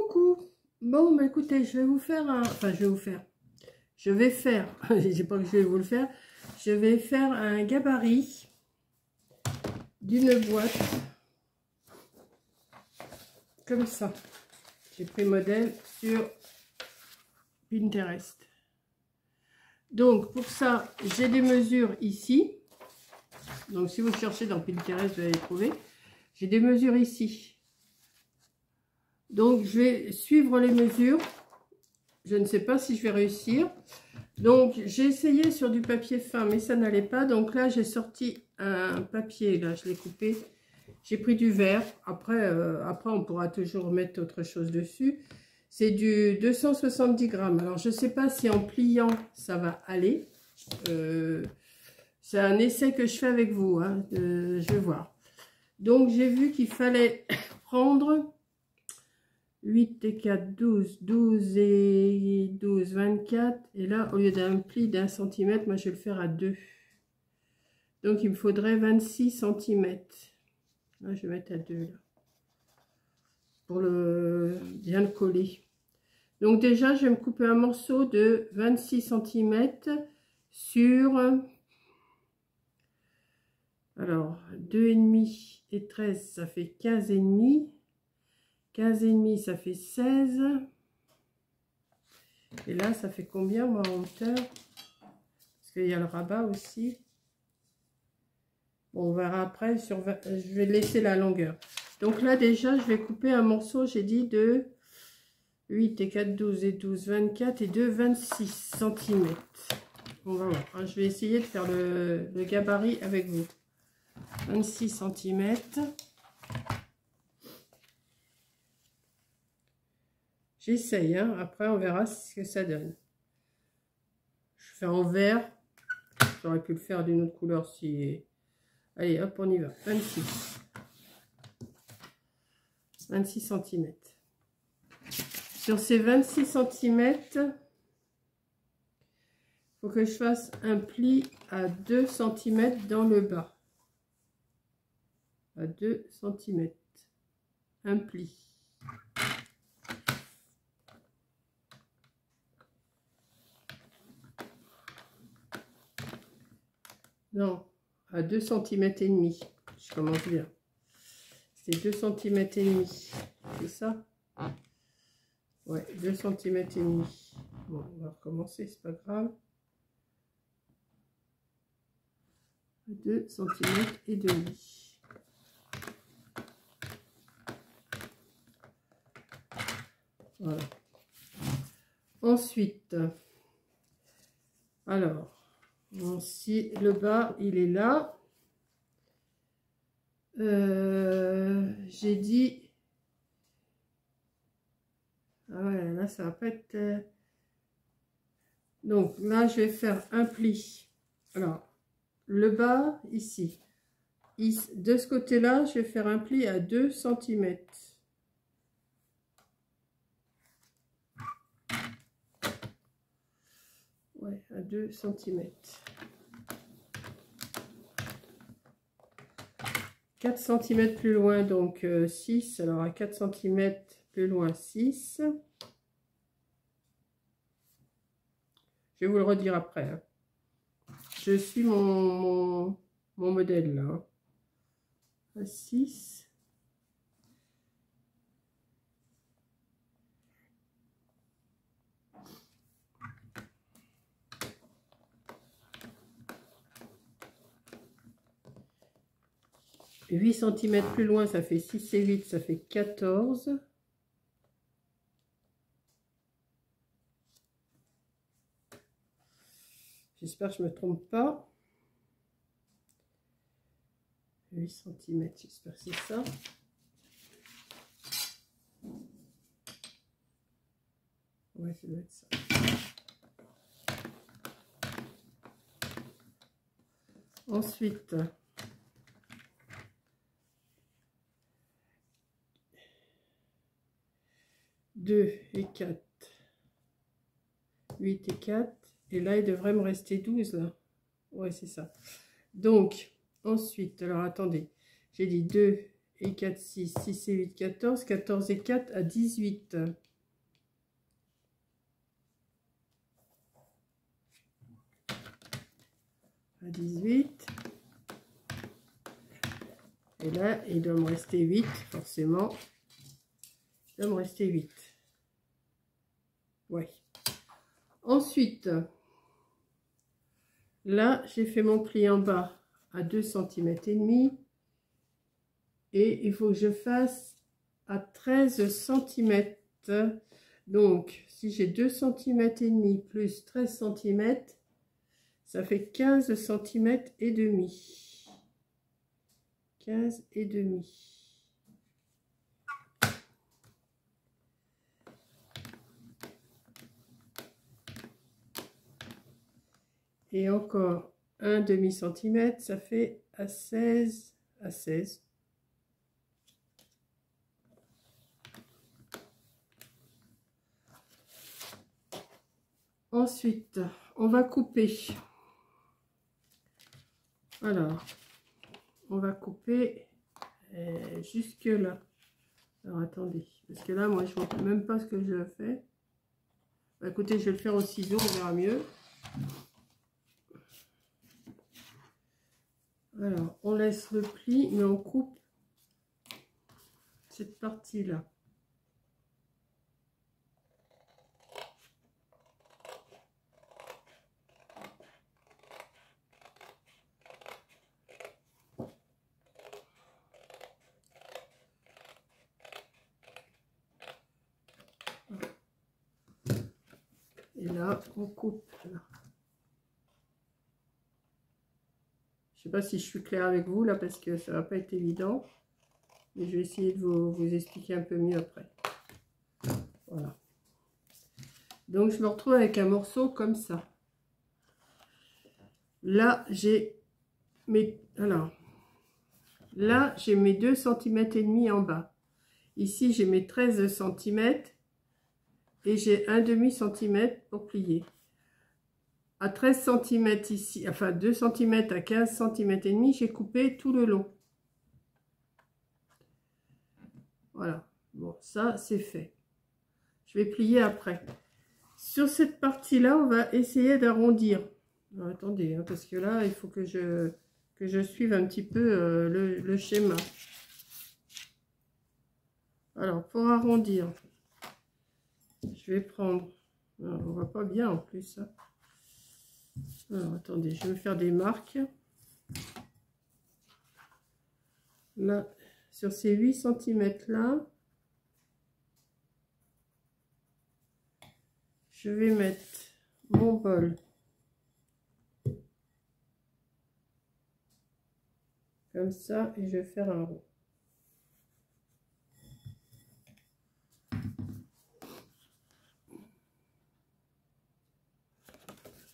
Coucou. Bon, bah écoutez, je vais vous faire un... Enfin, je vais faire... Je sais pas que je vais vous le faire. Je vais faire un gabarit d'une boîte. Comme ça. J'ai pris modèle sur Pinterest. Donc, pour ça, j'ai des mesures ici. Donc, si vous cherchez dans Pinterest, vous allez les trouver. J'ai des mesures ici. Donc, je vais suivre les mesures. Je ne sais pas si je vais réussir. Donc, j'ai essayé sur du papier fin, mais ça n'allait pas. Donc là, j'ai sorti un papier. Là, je l'ai coupé. J'ai pris du verre. Après, on pourra toujours mettre autre chose dessus. C'est du 270 grammes. Alors, je ne sais pas si en pliant, ça va aller. C'est un essai que je fais avec vous. Hein. Je vais voir. Donc, j'ai vu qu'il fallait prendre 8 et 4, 12, 12 et 12, 24. Et là, au lieu d'un pli d'1 cm, moi, je vais le faire à 2. Donc, il me faudrait 26 cm. Là, je vais mettre à 2, là. Pour bien le coller. Donc, déjà, je vais me couper un morceau de 26 cm sur... Alors, 2,5 et 13, ça fait 15,5. 15,5, ça fait 16. Et là, ça fait combien, moi, en hauteur? Parce qu'il y a le rabat aussi. Bon, on verra après. Je vais laisser la longueur. Donc là, déjà, je vais couper un morceau, j'ai dit, de 8 et 4, 12 et 12, 24 et de 26 cm. On va voir. Je vais essayer de faire le gabarit avec vous. 26 cm. J'essaye, hein. Après on verra ce que ça donne. Je fais en vert. J'aurais pu le faire d'une autre couleur si... Allez, hop, on y va. 26. 26 cm. Sur ces 26 cm, il faut que je fasse un pli à 2 cm dans le bas. À 2 cm. Un pli. Non, à 2 cm et demi. Je commence bien. C'est 2 cm et demi. C'est ça? Ouais, 2 cm et demi. Bon, on va recommencer, c'est pas grave. 2 cm et demi. Voilà. Ensuite, alors, si le bas, il est là. J'ai dit... Ah ouais, là, ça va pas être... Donc, là, je vais faire un pli. Alors, le bas, ici. De ce côté-là, je vais faire un pli à 2 cm. Ouais, à 2 cm. 4 cm plus loin, donc 6. Alors, à 4 cm plus loin, 6. Je vais vous le redire après. Hein. Je suis mon modèle, là. Hein. À 6. Et 8 cm plus loin, ça fait 6 et 8, ça fait 14. J'espère que je ne me trompe pas. 8 cm, j'espère que c'est ça. Ouais, ça doit être ça. Ensuite, deux et 4, 8 et 4, et là il devrait me rester 12 là. Ouais, c'est ça. Donc ensuite, alors attendez, j'ai dit 2 et 4, 6. 6 et 8, 14. 14 et 4 à 18. À 18. Et là, il doit me rester 8, forcément. Il doit me rester 8. Ouais. Ensuite, là, j'ai fait mon pli en bas à 2 cm et demi. Et il faut que je fasse à 13 cm. Donc, si j'ai 2 cm et demi plus 13 cm, ça fait 15 cm et demi. 15 et demi. Et encore un demi-centimètre, ça fait à 16. À 16. Ensuite, on va couper. Alors, on va couper jusque là. Alors, attendez, parce que là, moi, je ne vois même pas ce que je fais. Bah, écoutez, je vais le faire au ciseau, on verra mieux. Alors, on laisse le pli, mais on coupe cette partie-là. Et là, on coupe. Là. Je ne sais pas si je suis claire avec vous, là, parce que ça ne va pas être évident. Mais je vais essayer de vous expliquer un peu mieux après. Voilà. Donc, je me retrouve avec un morceau comme ça. Là, j'ai mes... Alors, là, j'ai mes 2 cm et demi en bas. Ici, j'ai mes 13 cm. Et j'ai un demi-centimètre pour plier. À 13 cm ici, enfin 2 cm à 15 cm et demi, j'ai coupé tout le long. Voilà. Bon, ça, c'est fait. Je vais plier après. Sur cette partie-là, on va essayer d'arrondir. Attendez, hein, parce que là, il faut que je suive un petit peu le schéma. Alors, pour arrondir, je vais prendre... Alors, on voit pas bien en plus. Hein. Alors, attendez, je vais faire des marques. Là, sur ces 8 cm là, je vais mettre mon bol comme ça et je vais faire un rond.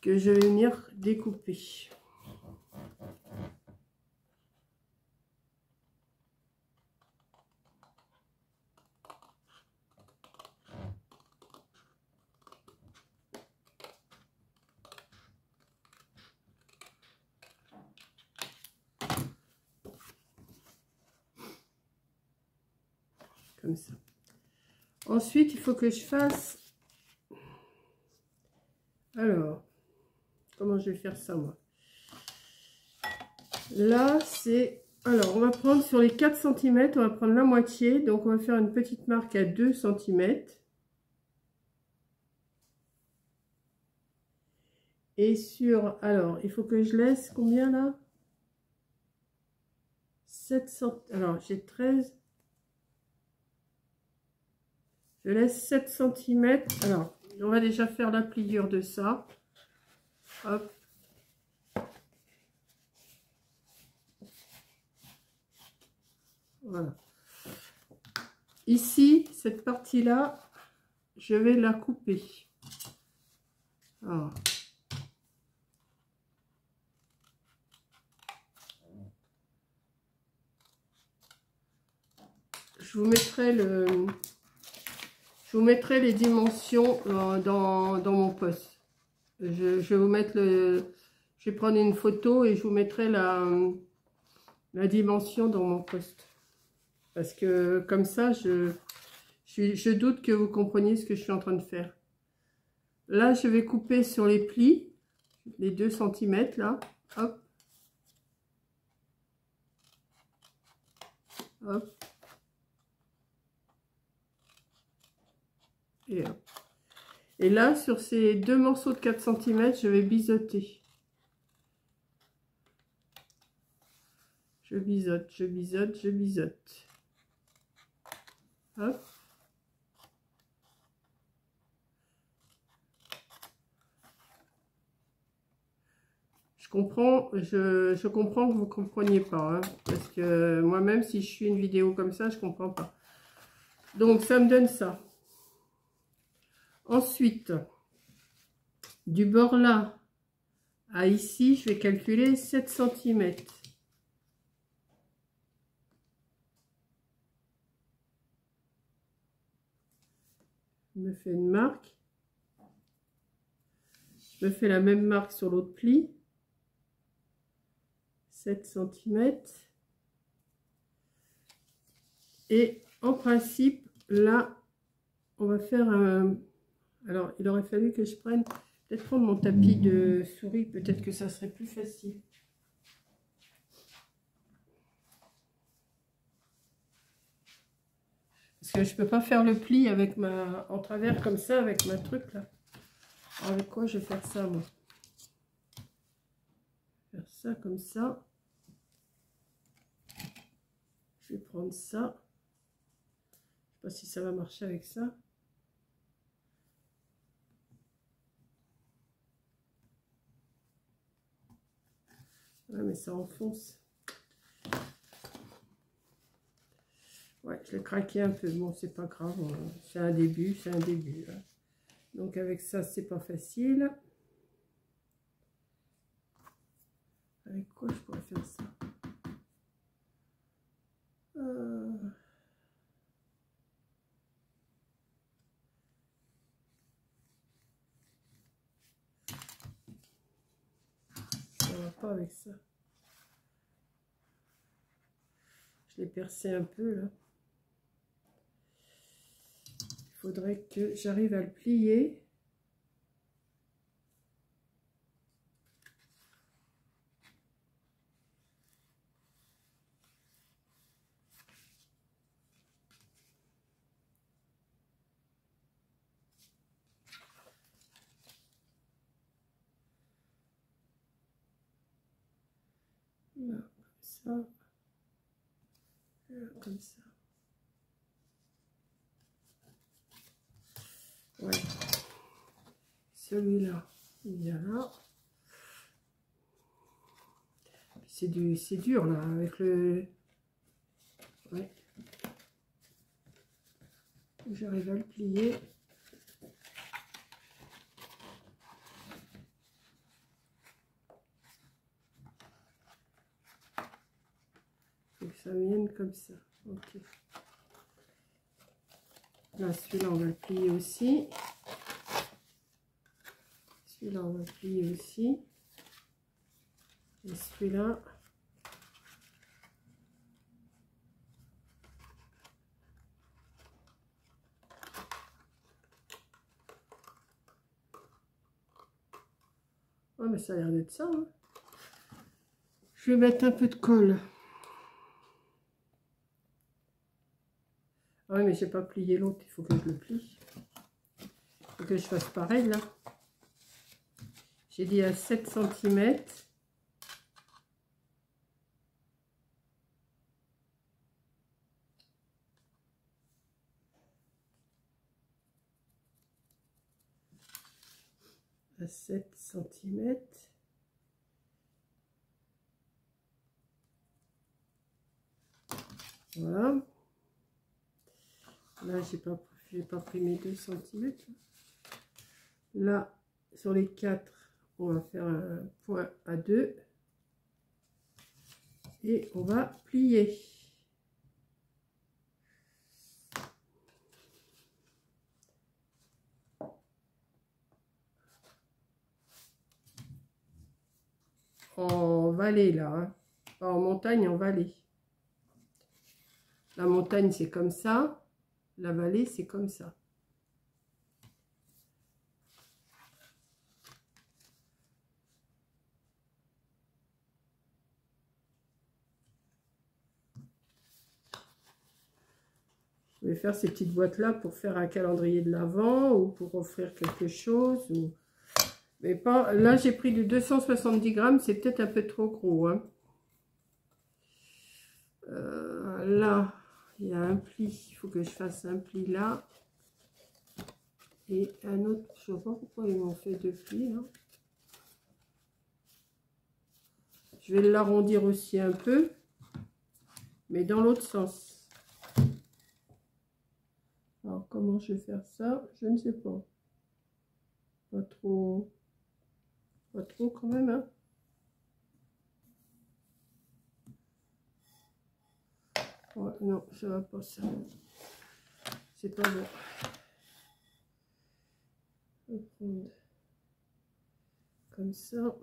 Que je vais venir découper. Comme ça. Ensuite, il faut que je fasse... Alors, comment je vais faire ça, moi? Là, c'est... Alors, on va prendre sur les 4 cm, on va prendre la moitié. Donc, on va faire une petite marque à 2 cm. Et sur... Alors, il faut que je laisse combien, là? 7 cm. Alors, j'ai 13... Je laisse 7 cm. Alors, on va déjà faire la pliure de ça. Hop. Voilà. Ici, cette partie-là, je vais la couper. Alors. Je vous mettrai les dimensions dans mon post. Je vais vous mettre je vais prendre une photo et je vous mettrai la dimension dans mon post. Parce que comme ça, je doute que vous compreniez ce que je suis en train de faire. Là, je vais couper sur les plis, les 2 cm là. Hop. Hop. Et hop. Et là, sur ces 2 morceaux de 4 cm, je vais biseauter. Je biseaute, je biseaute, je biseaute. Hop. Je comprends que vous ne compreniez pas. Hein, parce que moi-même, si je suis une vidéo comme ça, je ne comprends pas. Donc, ça me donne ça. Ensuite, du bord là à ici, je vais calculer 7 cm. Je me fais une marque. Je me fais la même marque sur l'autre pli. 7 cm. Et en principe, là, on va faire un... Alors, il aurait fallu que je prenne... Peut-être prendre mon tapis de souris. Peut-être que ça serait plus facile. Parce que je peux pas faire le pli avec ma... en travers comme ça, avec ma truc là. Alors, avec quoi je vais faire ça, moi? Faire ça comme ça. Je vais prendre ça. Je sais pas si ça va marcher avec ça. Ouais, mais ça enfonce. Ouais, je l'ai craqué un peu. Bon, c'est pas grave. C'est un début, c'est un début. Hein. Donc avec ça, c'est pas facile. Avec quoi je pourrais faire ça? Ça va pas avec ça. Je l'ai percé un peu là. Il faudrait que j'arrive à le plier. Là, comme ça. Là, comme ça. Ouais. Celui-là, il vient là. C'est dur là, avec le... Ouais. J'arrive à le plier. Faut que ça vienne comme ça. Ok. Là, celui-là, on va le plier aussi. Celui-là, on va le plier aussi. Et celui-là... Oh, mais ça a l'air d'être ça. Hein. Je vais mettre un peu de colle. Ah oui, mais j'ai pas plié l'autre. Il faut que je le plie. Il faut que je fasse pareil, là. J'ai dit à 7 cm. À 7 cm. Voilà. Là, j'ai pas pris mes 2 cm. Là, sur les 4, on va faire un point à 2. Et on va plier. En vallée, là. Hein. Pas en montagne, en vallée. La montagne, c'est comme ça. La vallée, c'est comme ça. Je vais faire ces petites boîtes-là pour faire un calendrier de l'Avent ou pour offrir quelque chose. Ou... Mais pas... Là, j'ai pris du 270 grammes. C'est peut-être un peu trop gros. Hein. Là, il y a un pli. Il faut que je fasse un pli là. Et un autre. Je ne sais pas pourquoi ils m'ont fait deux plis. Là. Je vais l'arrondir aussi un peu. Mais dans l'autre sens. Alors, comment je vais faire ça? Je ne sais pas. Pas trop quand même, hein. Ouais, non, ça va pas ça. C'est pas bon. Je vais prendre comme ça.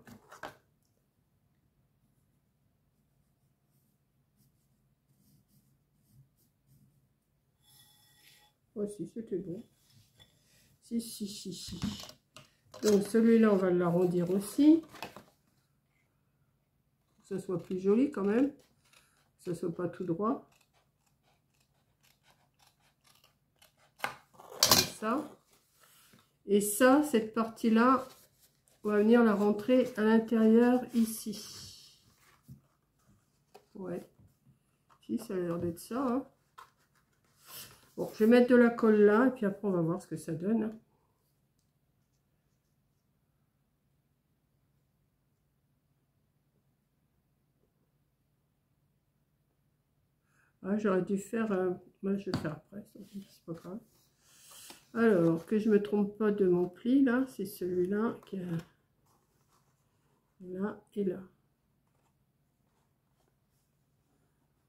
Voici, c'était bon. Si. Donc celui-là, on va l'arrondir aussi. Que ce soit plus joli quand même. Que ce soit pas tout droit. Comme ça. Et ça, cette partie-là, on va venir la rentrer à l'intérieur ici. Ouais. Si, ça a l'air d'être ça. Hein. Bon, je vais mettre de la colle là, et puis après, on va voir ce que ça donne. Hein. Ah, j'aurais dû faire... moi, je vais faire après, c'est pas grave. Alors, que je me trompe pas de mon pli, là, c'est celui-là qui est là et là.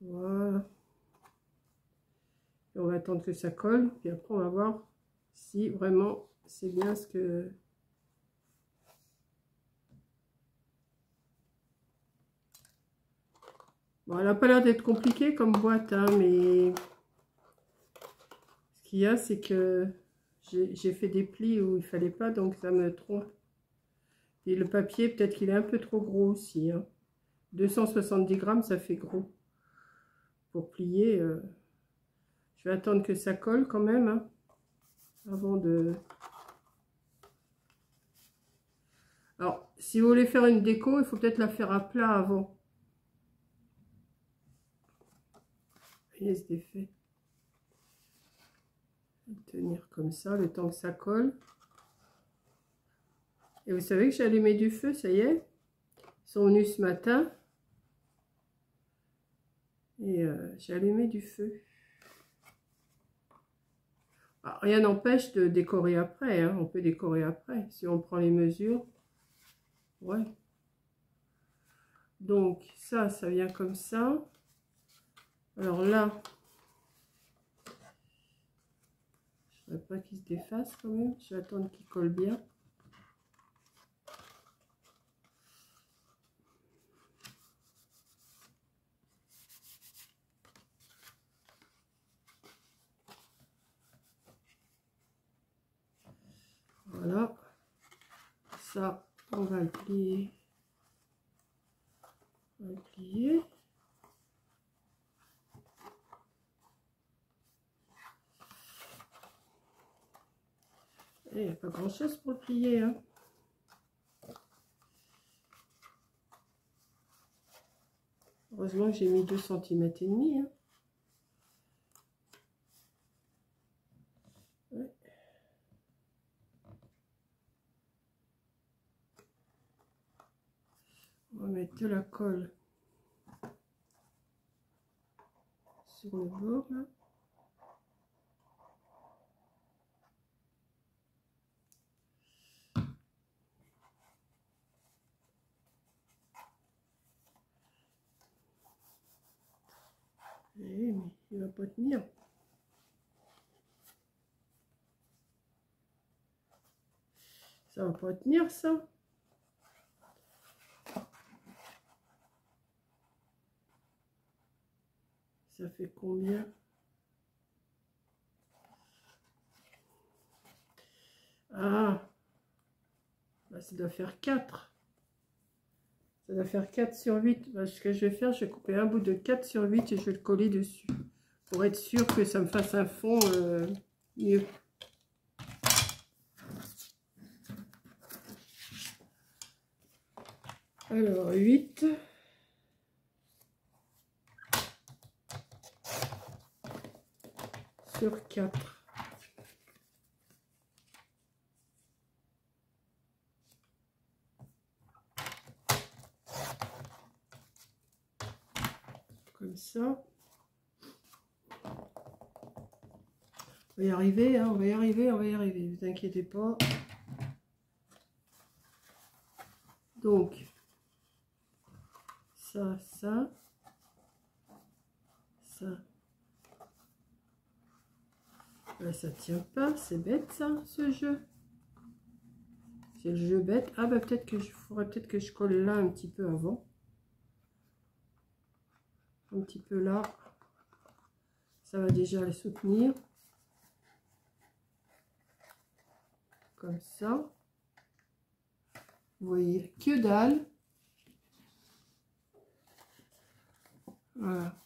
Voilà. Et on va attendre que ça colle, puis après, on va voir si vraiment c'est bien ce que... Bon, elle n'a pas l'air d'être compliquée comme boîte, hein, mais ce qu'il y a, c'est que j'ai fait des plis où il fallait pas, donc ça me trompe. Et le papier, peut-être qu'il est un peu trop gros aussi. Hein. 270 grammes, ça fait gros. Pour plier, je vais attendre que ça colle quand même, hein, avant de... Alors, si vous voulez faire une déco, il faut peut-être la faire à plat avant. Voyez cet effet. Tenir comme ça, le temps que ça colle. Et vous savez que j'ai allumé du feu, ça y est. Ils sont venus ce matin. Et j'ai allumé du feu. Alors, rien n'empêche de décorer après. Hein. On peut décorer après, si on prend les mesures. Ouais. Donc, ça vient comme ça. Alors là, je ne voudrais pas qu'il se défasse quand même. Je vais attendre qu'il colle bien. Voilà. Ça, on va le plier. On va le plier. Il n'y a pas grand chose pour le plier. Hein. Heureusement que j'ai mis 2,5 cm. Hein. Ouais. On va mettre de la colle sur le bord. Là. Mais il va pas tenir. Ça va pas tenir ça. Ça fait combien? Ah, bah, ça doit faire 4. Ça doit faire 4 sur 8. Bah, ce que je vais faire, je vais couper un bout de 4 sur 8 et je vais le coller dessus. Pour être sûr que ça me fasse un fond mieux. Alors, 8. Sur 4. Comme ça. On va y arriver, hein, on va y arriver, on va y arriver, ne vous inquiétez pas. Donc, ça, ça. Là, ça tient pas, c'est bête ça, ce jeu. C'est le jeu bête. Ah bah peut-être que je faudrait peut-être que je colle là un petit peu avant. Un petit peu là. Ça va déjà les soutenir. Comme ça. Vous voyez, que dalle. Voilà.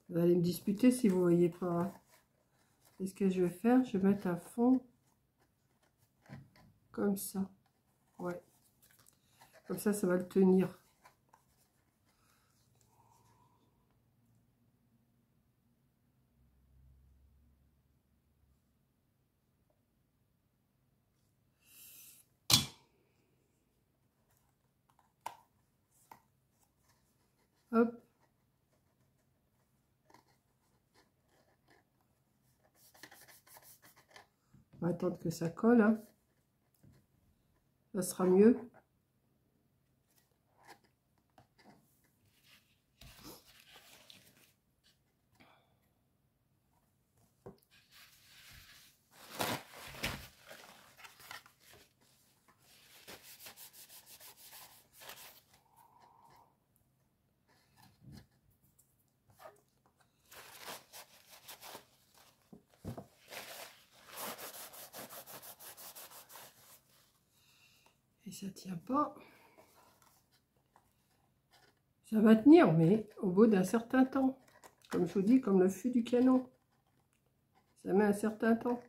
Vous allez me disputer si vous ne voyez pas. Qu'est-ce que je vais faire? Je vais mettre un fond comme ça. Ouais. Comme ça va le tenir. Hop. On va attendre que ça colle. Hein. Ça sera mieux. Et ça tient pas. Ça va tenir, mais au bout d'un certain temps. Comme je vous dis, comme le fût du canon. Ça met un certain temps.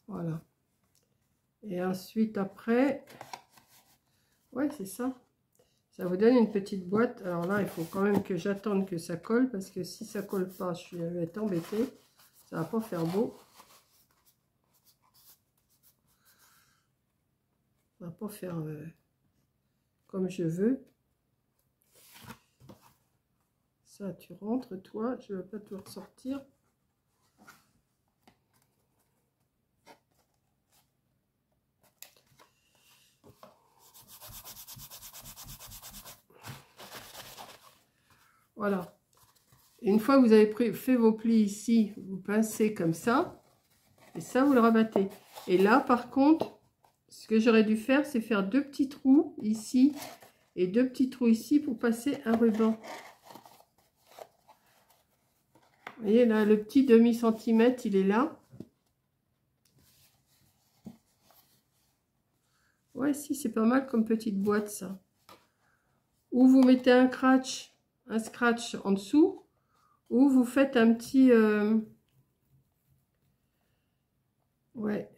Voilà. Et ensuite, après, ouais, c'est ça. Ça vous donne une petite boîte. Alors là, il faut quand même que j'attende que ça colle, parce que si ça colle pas, je vais être embêtée. Ça va pas faire beau. Ça va pas faire comme je veux. Ça, tu rentres, toi. Je ne vais pas te ressortir. Voilà. Et une fois que vous avez fait vos plis ici, vous pincez comme ça. Et ça, vous le rabattez. Et là, par contre, ce que j'aurais dû faire, c'est faire 2 petits trous ici et 2 petits trous ici pour passer un ruban. Vous voyez, là, le petit demi-centimètre, il est là. Ouais, si, c'est pas mal comme petite boîte, ça. Ou vous mettez un scratch en dessous, ou vous faites un petit... Ouais.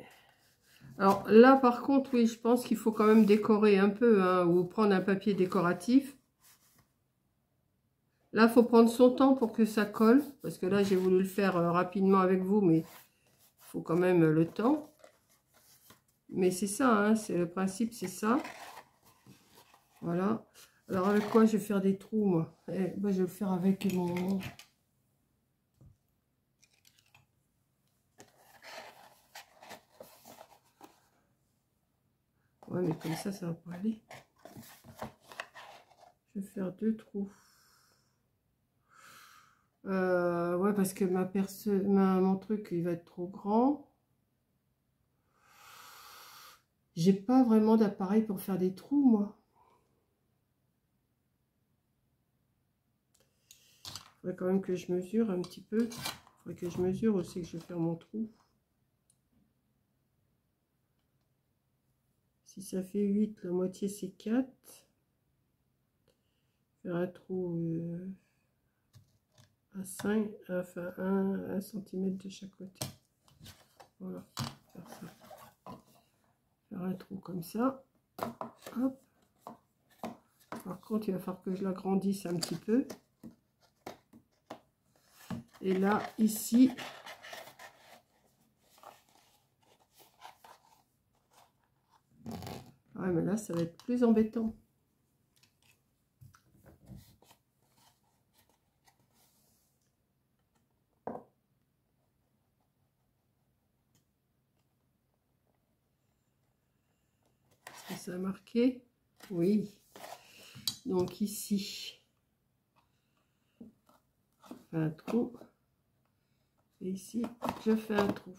Alors là, par contre, oui, je pense qu'il faut quand même décorer un peu, hein, ou prendre un papier décoratif. Là, il faut prendre son temps pour que ça colle, parce que là, j'ai voulu le faire rapidement avec vous, mais il faut quand même le temps. Mais c'est ça, hein, c'est le principe, c'est ça. Voilà. Alors, avec quoi je vais faire des trous, moi? Je vais le faire avec mon... Ouais, mais comme ça va pas aller. Je vais faire 2 trous. Ouais, parce que mon truc, il va être trop grand. J'ai pas vraiment d'appareil pour faire des trous, moi. Il faudrait quand même que je mesure un petit peu. Il faudrait que je mesure aussi que je vais faire mon trou. Si ça fait 8, la moitié c'est 4. Faire un trou à 5, enfin 1 cm de chaque côté. Voilà, faire ça. Faire un trou comme ça. Hop. Par contre, il va falloir que je l'agrandisse un petit peu. Et là, ici, ouais, mais là, ça va être plus embêtant. Est-ce que ça a marqué? Oui. Donc ici, un trou. Et ici, je fais un trou.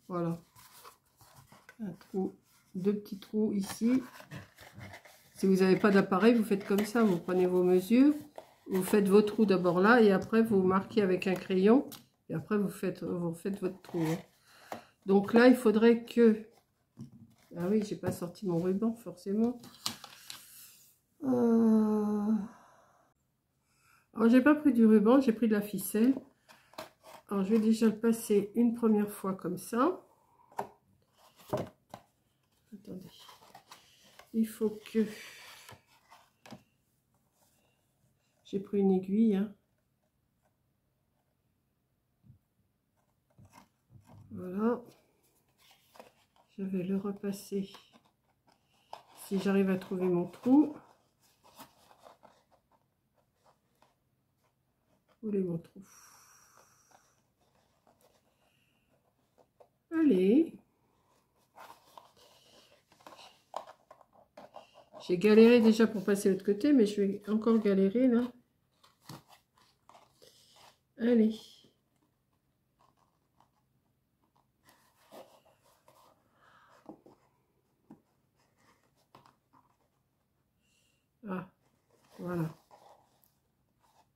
Voilà. Un trou, 2 petits trous ici. Si vous n'avez pas d'appareil, vous faites comme ça. Vous prenez vos mesures. Vous faites vos trous d'abord là. Et après, vous marquez avec un crayon. Et après, vous faites votre trou. Donc là, il faudrait que... Ah oui, j'ai pas sorti mon ruban, forcément. Alors, j'ai pas pris du ruban, j'ai pris de la ficelle. Alors, je vais déjà le passer une première fois comme ça. Attendez. Il faut que... J'ai pris une aiguille. Hein. Voilà. Je vais le repasser. Si j'arrive à trouver mon trou. Où est mon trou? Allez. J'ai galéré déjà pour passer de l'autre côté, mais je vais encore galérer là. Allez. Ah, voilà.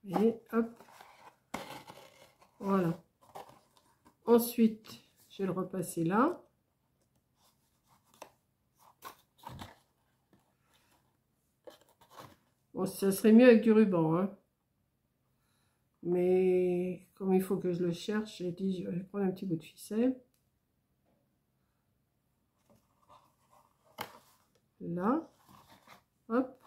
Et hop. Voilà. Ensuite, je vais le repasser là. Bon, ça serait mieux avec du ruban, hein. Mais comme il faut que je le cherche, j'ai dit je vais prendre un petit bout de ficelle. Là. Hop.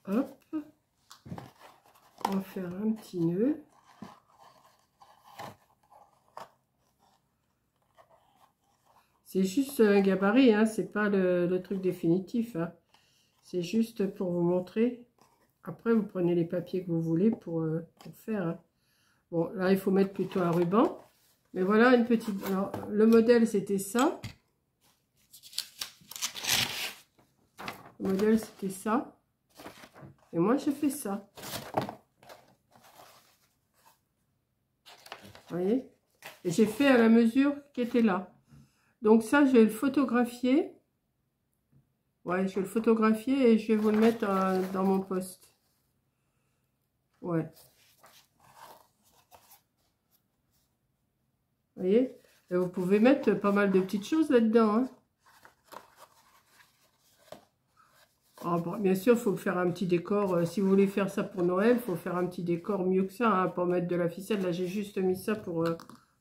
Hop. On va faire un petit nœud. C'est juste un gabarit, hein, c'est pas le truc définitif. Hein. C'est juste pour vous montrer. Après, vous prenez les papiers que vous voulez pour faire. Hein. Bon, là, il faut mettre plutôt un ruban. Mais voilà une petite... Alors, le modèle, c'était ça. Le modèle, c'était ça. Et moi, j'ai fait ça. Vous voyez? Et j'ai fait à la mesure qui était là. Donc ça, je vais le photographier. Ouais, je vais le photographier et je vais vous le mettre dans mon post. Ouais. Vous voyez? Et vous pouvez mettre pas mal de petites choses là-dedans. Hein. Ah, bon, bien sûr, il faut faire un petit décor. Si vous voulez faire ça pour Noël, il faut faire un petit décor mieux que ça. Hein, pour mettre de la ficelle. Là, j'ai juste mis ça pour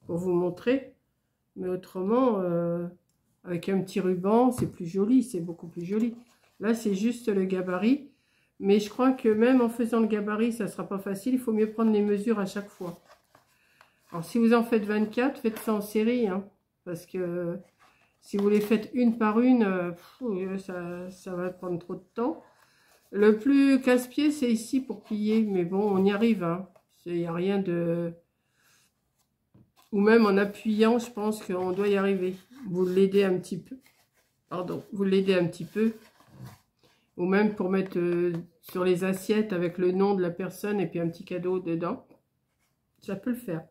vous montrer. Mais autrement, avec un petit ruban, c'est plus joli. C'est beaucoup plus joli. Là, c'est juste le gabarit. Mais je crois que même en faisant le gabarit, ça ne sera pas facile. Il faut mieux prendre les mesures à chaque fois. Alors, si vous en faites 24, faites ça en série. Hein, parce que si vous les faites une par une, ça va prendre trop de temps. Le plus casse-pied, c'est ici pour plier. Mais bon, on y arrive. Hein. Il n'y a rien de Ou même en appuyant, je pense qu'on doit y arriver. Vous l'aidez un petit peu. Pardon, vous l'aidez un petit peu. Ou même pour mettre sur les assiettes avec le nom de la personne et puis un petit cadeau dedans. Ça peut le faire.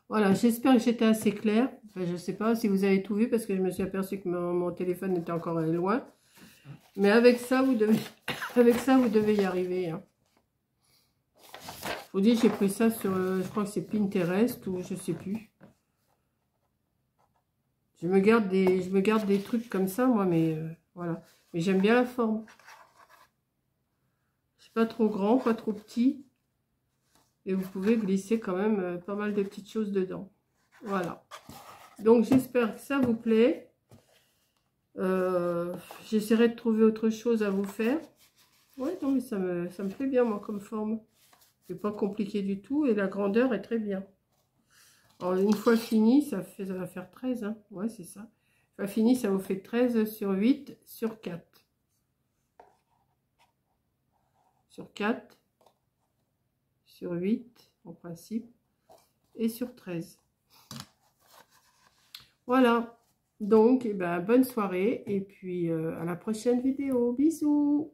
Voilà, j'espère que j'étais assez claire. Enfin, je ne sais pas si vous avez tout vu parce que je me suis aperçue que mon téléphone était encore loin. Mais avec ça, vous devez, avec ça, vous devez y arriver. Hein. Je vous dis, j'ai pris ça sur, je crois que c'est Pinterest ou je sais plus. Je me garde des trucs comme ça, moi, mais voilà. Mais j'aime bien la forme. C'est pas trop grand, pas trop petit. Et vous pouvez glisser quand même pas mal de petites choses dedans. Voilà. Donc, j'espère que ça vous plaît. J'essaierai de trouver autre chose à vous faire. Ouais, non, mais ça me plaît bien, moi, comme forme. C'est pas compliqué du tout et la grandeur est très bien. Alors, une fois fini, ça va faire 13. Hein. Ouais, c'est ça. Une fois fini, ça vous fait 13 sur 8 sur 4. Sur 4. Sur 8, en principe. Et sur 13. Voilà. Donc, eh ben, bonne soirée. Et puis, à la prochaine vidéo. Bisous.